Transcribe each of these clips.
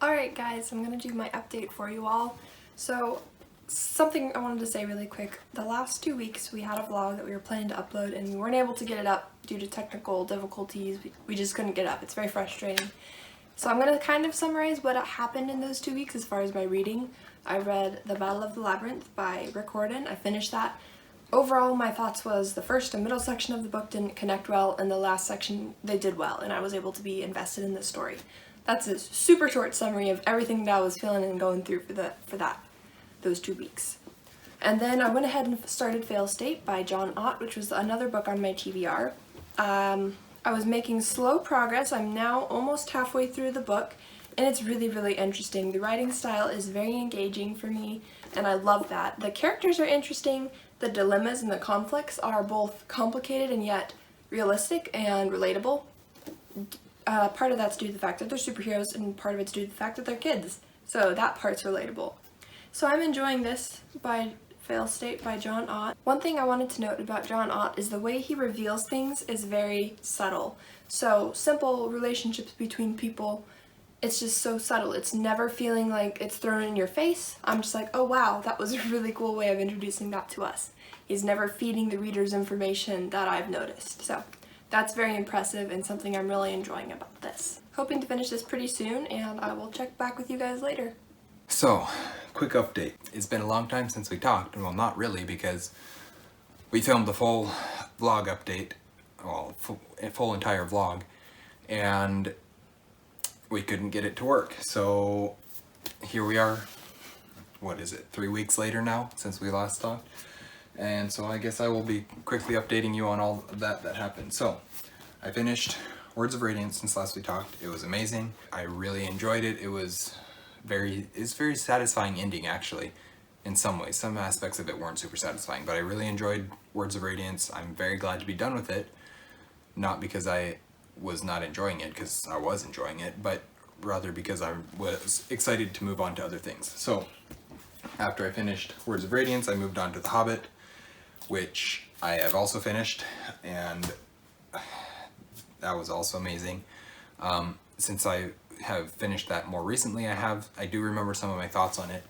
Alright guys, I'm gonna do my update for you all. So, something I wanted to say really quick. The last 2 weeks we had a vlog that we were planning to upload and we weren't able to get it up due to technical difficulties. We just couldn't get it up. It's very frustrating. So I'm gonna kind of summarize what happened in those 2 weeks as far as my reading. I read The Battle of the Labyrinth by Rick Riordan. I finished that. Overall, my thoughts was the first and middle section of the book didn't connect well, and the last section they did well, and I was able to be invested in the story. That's a super short summary of everything that I was feeling and going through for those 2 weeks. And then I went ahead and started Fail State by John Ott, which was another book on my TBR. I was making slow progress. I'm now almost halfway through the book, and it's really, really interesting. The writing style is very engaging for me, and I love that. The characters are interesting. The dilemmas and the conflicts are both complicated and yet realistic and relatable. Part of that's due to the fact that they're superheroes, and part of it's due to the fact that they're kids. So that part's relatable. So I'm enjoying this by Fail State by John Ott. One thing I wanted to note about John Ott is the way he reveals things is very subtle. So simple relationships between people, it's just so subtle. It's never feeling like it's thrown in your face. I'm just like, oh wow, that was a really cool way of introducing that to us. He's never feeding the readers information that I've noticed. So that's very impressive and something I'm really enjoying about this. Hoping to finish this pretty soon, and I will check back with you guys later. So, quick update. It's been a long time since we talked, well, not really, because we filmed the full vlog update, well, full entire vlog, and we couldn't get it to work. So here we are, what is it, 3 weeks later now since we last talked? And so I guess I will be quickly updating you on all of that happened. So I finished Words of Radiance since last we talked. It was amazing. I really enjoyed it. It's very satisfying ending, actually, in some ways. Some aspects of it weren't super satisfying, but I really enjoyed Words of Radiance. I'm very glad to be done with it. Not because I was not enjoying it, because I was enjoying it, but rather because I was excited to move on to other things. So after I finished Words of Radiance, I moved on to The Hobbit, which I have also finished, and that was also amazing. Since I have finished that more recently, I do remember some of my thoughts on it.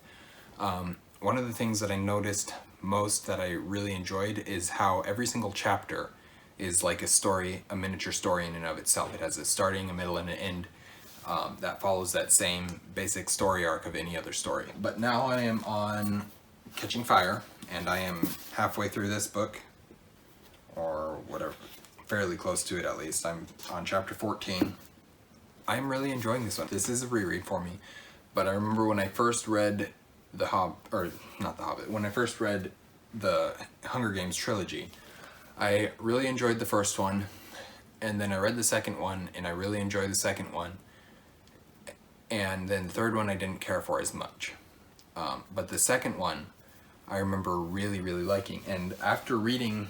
One of the things that I noticed most that I really enjoyed is how every single chapter is like a story, a miniature story in and of itself. It has a starting, a middle, and an end that follows that same basic story arc of any other story. But now I am on Catching Fire, and I am halfway through this book, or whatever, fairly close to it at least. I'm on chapter 14. I'm really enjoying this one. This is a reread for me, but I remember when I first read when I first read the Hunger Games trilogy, I really enjoyed the first one, and then I read the second one, and I really enjoyed the second one, and then the third one I didn't care for as much. But the second one, I remember really, really liking, and after reading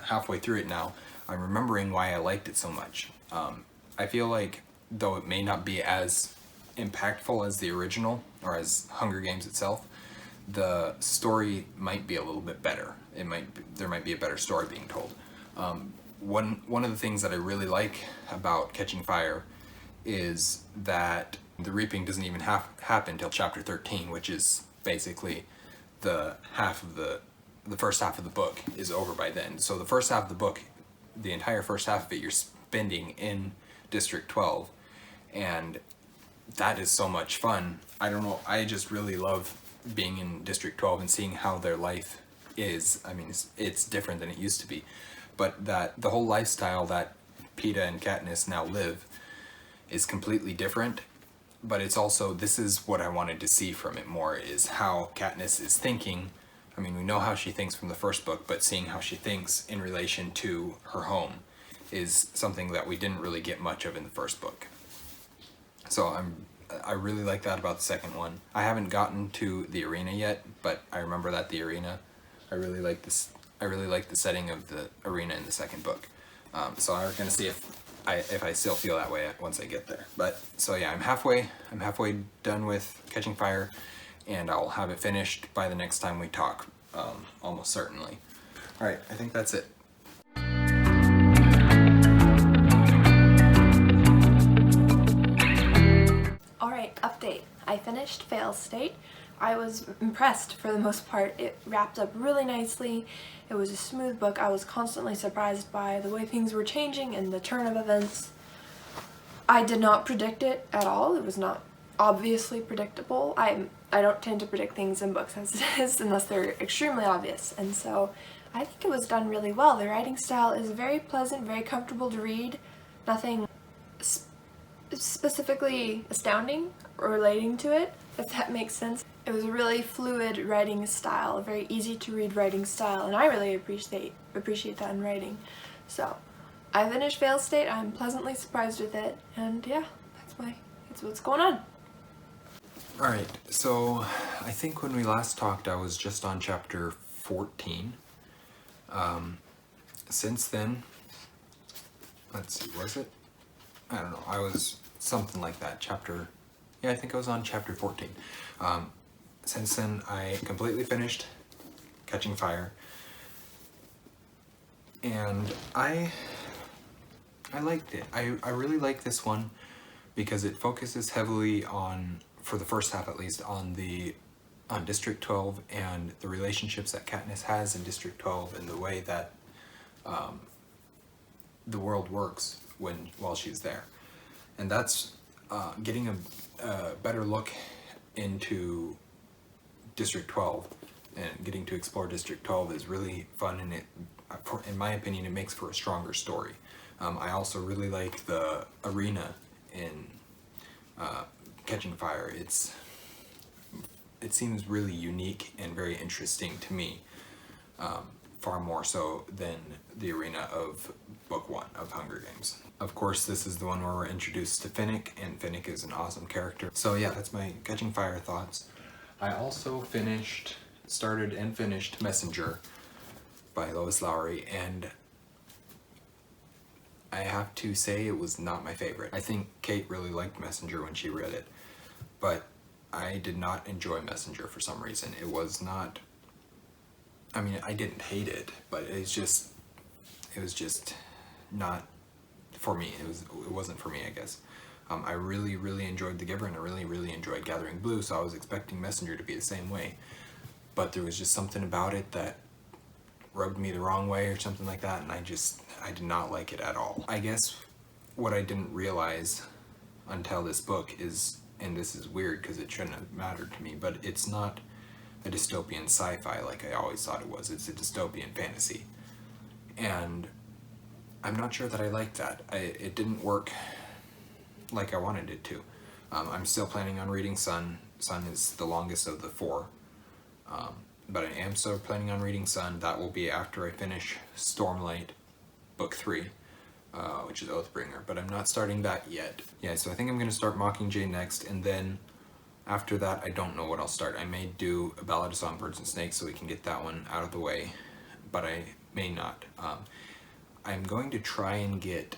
halfway through it now, I'm remembering why I liked it so much. I feel like, though it may not be as impactful as the original, or as Hunger Games itself, the story might be a little bit better. There might be a better story being told. One of the things that I really like about Catching Fire is that the reaping doesn't even happen till chapter 13, which is basically the first half of the book is over by then. So the first half of the book, the entire first half of it, you're spending in District 12, and that is so much fun. I don't know, I just really love being in District 12 and seeing how their life is. I mean, it's different than it used to be, but that the whole lifestyle that Peeta and Katniss now live is completely different. But it's also, this is what I wanted to see from it more, is how Katniss is thinking. I mean, we know how she thinks from the first book, but seeing how she thinks in relation to her home is something that we didn't really get much of in the first book. So I really like that about the second one. I haven't gotten to the arena yet, but I remember that the arena, I really like the setting of the arena in the second book. So I'm gonna see if I still feel that way once I get there. But so yeah, I'm halfway done with Catching Fire, and I'll have it finished by the next time we talk, almost certainly. All right, I think that's it. update. I finished Fail State. I was impressed for the most part. It wrapped up really nicely. It was a smooth book. I was constantly surprised by the way things were changing and the turn of events. I did not predict it at all. It was not obviously predictable. I don't tend to predict things in books as it is unless they're extremely obvious, and so I think it was done really well. The writing style is very pleasant, very comfortable to read. Nothing specifically astounding or relating to it, if that makes sense. It was a really fluid writing style, a very easy to read writing style, and I really appreciate that in writing. So I finished Fail State. I'm pleasantly surprised with it, and yeah, that's what's going on. Alright, so I think when we last talked I was just on chapter 14. Since then, let's see, was it? I don't know, I was something like that, I think I was on chapter 14. Since then I completely finished Catching Fire, and I liked it. I really like this one because it focuses heavily on, for the first half at least, on District 12 and the relationships that Katniss has in District 12 and the way that the world works while she's there. And that's getting a better look into District 12 and getting to explore District 12 is really fun, and in my opinion, it makes for a stronger story. I also really like the arena in Catching Fire. It seems really unique and very interesting to me, far more so than the arena of Book 1 of Hunger Games. Of course, this is the one where we're introduced to Finnick, and Finnick is an awesome character. So yeah, that's my Catching Fire thoughts. I also started and finished Messenger by Lois Lowry, and I have to say it was not my favorite. I think Kate really liked Messenger when she read it, but I did not enjoy Messenger for some reason. It was not, I mean, I didn't hate it, but it was just not for me. It wasn't for me, I guess. I really, really enjoyed The Giver, and I really, really enjoyed Gathering Blue, so I was expecting Messenger to be the same way. But there was just something about it that rubbed me the wrong way or something like that, and I did not like it at all. I guess what I didn't realize until this book is, and this is weird because it shouldn't have mattered to me, but it's not a dystopian sci-fi like I always thought it was. It's a dystopian fantasy. And I'm not sure that I like that. It didn't work like I wanted it to. I'm still planning on reading Sun. Sun is the longest of the four. But I am still planning on reading Sun. That will be after I finish Stormlight Book 3, which is Oathbringer, but I'm not starting that yet. Yeah, so I think I'm going to start Mockingjay next, and then after that I don't know what I'll start. I may do A Ballad of Songbirds and Snakes so we can get that one out of the way, but I may not. I'm going to try and get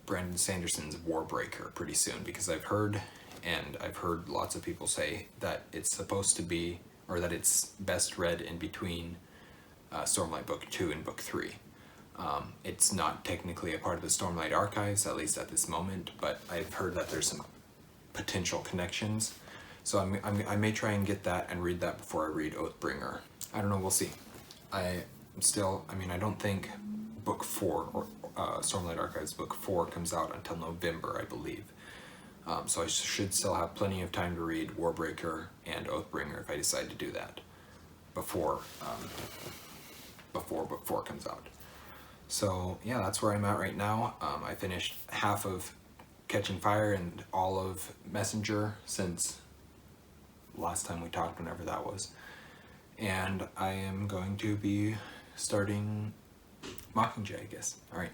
Brandon Sanderson's Warbreaker pretty soon, because I've heard lots of people say that it's supposed to be, or that it's best read in between Stormlight Book 2 and Book 3. It's not technically a part of the Stormlight archives, at least at this moment, but I've heard that there's some potential connections. So I may try and get that and read that before I read Oathbringer. I don't know, we'll see. I don't think Book 4, or Stormlight Archives Book 4 comes out until November, I believe. So I should still have plenty of time to read Warbreaker and Oathbringer if I decide to do that before Book 4 comes out. So yeah, that's where I'm at right now. I finished half of Catching Fire and all of Messenger since last time we talked, whenever that was. And I am going to be starting Mockingjay, I guess. Alright.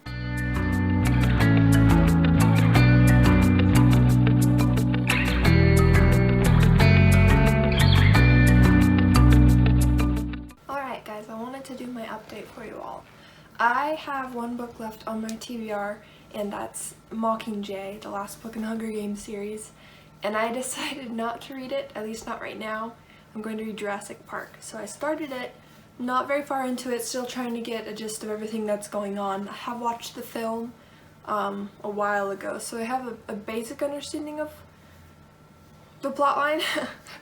Alright guys, I wanted to do my update for you all. I have one book left on my TBR, and that's Mockingjay, the last book in the Hunger Games series. And I decided not to read it, at least not right now. I'm going to read Jurassic Park. So I started it, not very far into it, still trying to get a gist of everything that's going on. I have watched the film a while ago, so I have a basic understanding of the plot line.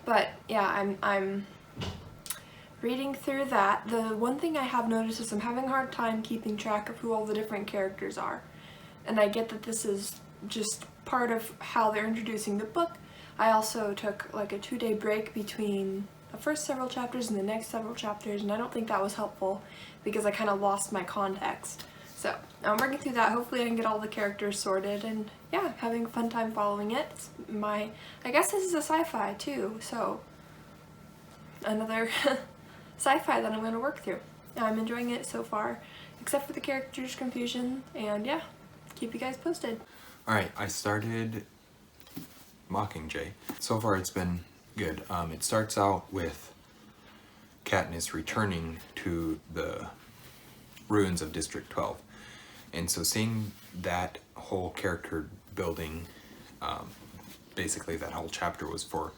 But yeah, I'm reading through that. The one thing I have noticed is I'm having a hard time keeping track of who all the different characters are. And I get that this is just part of how they're introducing the book. I also took like a 2-day break between the first several chapters and the next several chapters, and I don't think that was helpful because I kind of lost my context. So I'm working through that. Hopefully I can get all the characters sorted, and yeah, having a fun time following it. It's I guess this is a sci-fi too, so another sci-fi that I'm going to work through. I'm enjoying it so far, except for the characters' confusion, and yeah, keep you guys posted. Alright, I started Mockingjay. So far it's been good. It starts out with Katniss returning to the ruins of District 12. And so seeing that whole character building, basically that whole chapter was for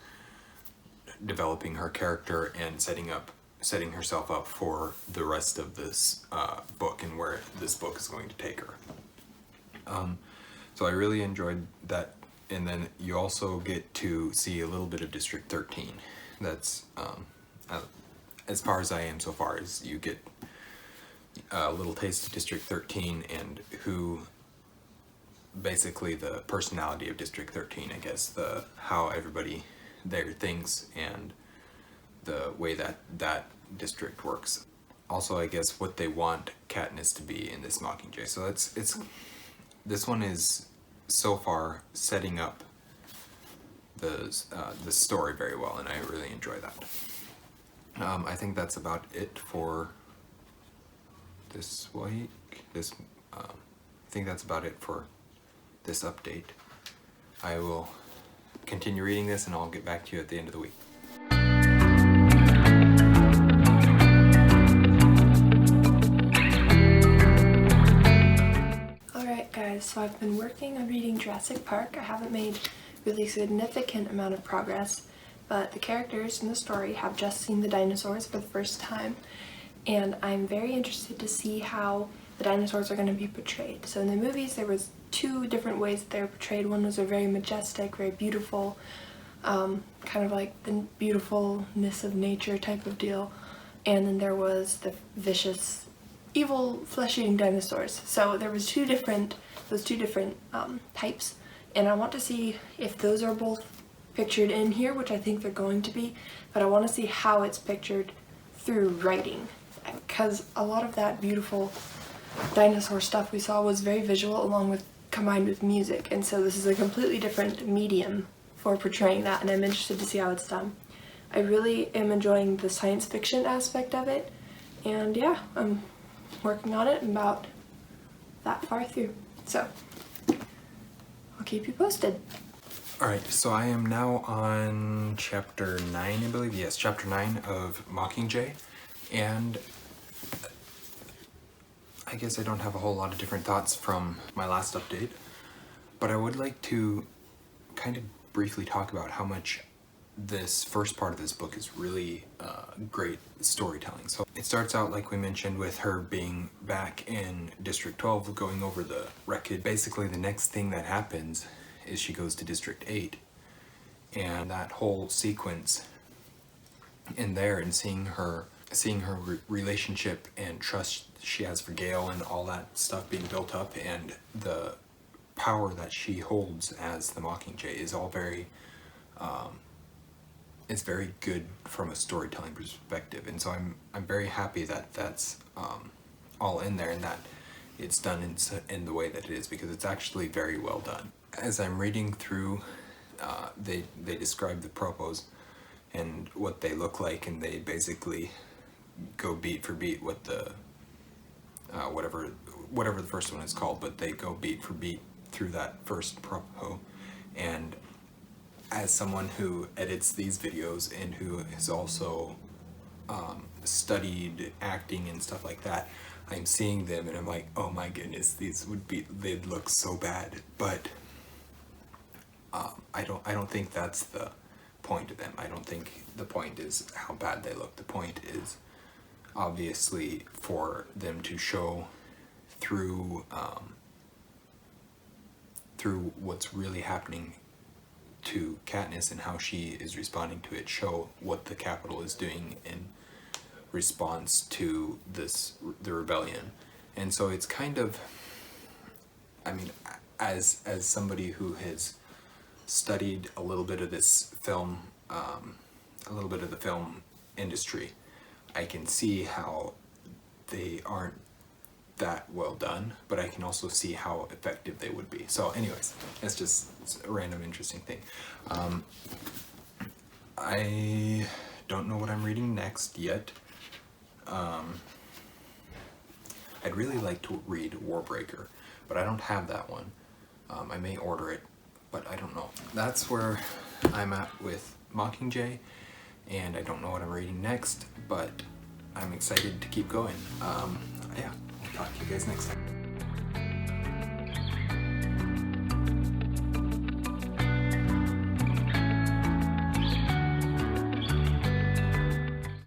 developing her character and setting herself up for the rest of this book and where this book is going to take her. So I really enjoyed that, and then you also get to see a little bit of District 13. That's as far as I am so far, is you get a little taste of District 13 and who basically the personality of District 13, I guess, how everybody there thinks and the way that district works. Also, I guess what they want Katniss to be in this Mockingjay. So this one is so far setting up the story very well, and I really enjoy that. I think that's about it for this week. I think that's about it for this update. I will continue reading this, and I'll get back to you at the end of the week. Alright guys, so I've been working on reading Jurassic Park. I haven't made really significant amount of progress, but the characters in the story have just seen the dinosaurs for the first time, and I'm very interested to see how the dinosaurs are going to be portrayed. So in the movies there was 2 different ways that they were portrayed. One was a very majestic, very beautiful, kind of like the beautifulness of nature type of deal, and then there was the vicious, evil, flesh-eating dinosaurs. So there was those two different types, and I want to see if those are both pictured in here, which I think they're going to be, but I want to see how it's pictured through writing, because a lot of that beautiful dinosaur stuff we saw was very visual combined with music, and so this is a completely different medium for portraying that, and I'm interested to see how it's done. I really am enjoying the science fiction aspect of it, and yeah, I'm working on it. I'm about that far through, so I'll keep you posted. Alright, so I am now on chapter 9, I believe. Yes, chapter 9 of Mockingjay, and I guess I don't have a whole lot of different thoughts from my last update, but I would like to kind of briefly talk about how much this first part of this book is really great storytelling. So it starts out, like we mentioned, with her being back in District 12 going over the wreckage. Basically the next thing that happens is she goes to District 8, and that whole sequence in there, and seeing her relationship and trust she has for Gale and all that stuff being built up, and the power that she holds as the Mockingjay is all very it's very good from a storytelling perspective, and so I'm very happy that that's all in there and that it's done in the way that it is, because it's actually very well done. As I'm reading through, they describe the propos and what they look like, and they basically go beat for beat with the whatever the first one is called, but they go beat for beat through that first propo. And as someone who edits these videos and who has also studied acting and stuff like that, I'm seeing them and I'm like, oh my goodness, they'd look so bad. But I don't think that's the point of them. I don't think the point is how bad they look. The point is obviously for them to show through through what's really happening to Katniss and how she is responding to it show what the Capitol is doing in response to the rebellion. And so it's kind of, I mean, as somebody who has studied a little bit of this film, a little bit of the film industry, I can see how they aren't that well done, but I can also see how effective they would be. So anyways, it's a random interesting thing. I don't know what I'm reading next yet. I'd really like to read Warbreaker, but I don't have that one. I may order it, but I don't know. That's where I'm at with Mockingjay, and I don't know what I'm reading next, but I'm excited to keep going. Yeah, I'll talk to you guys next time.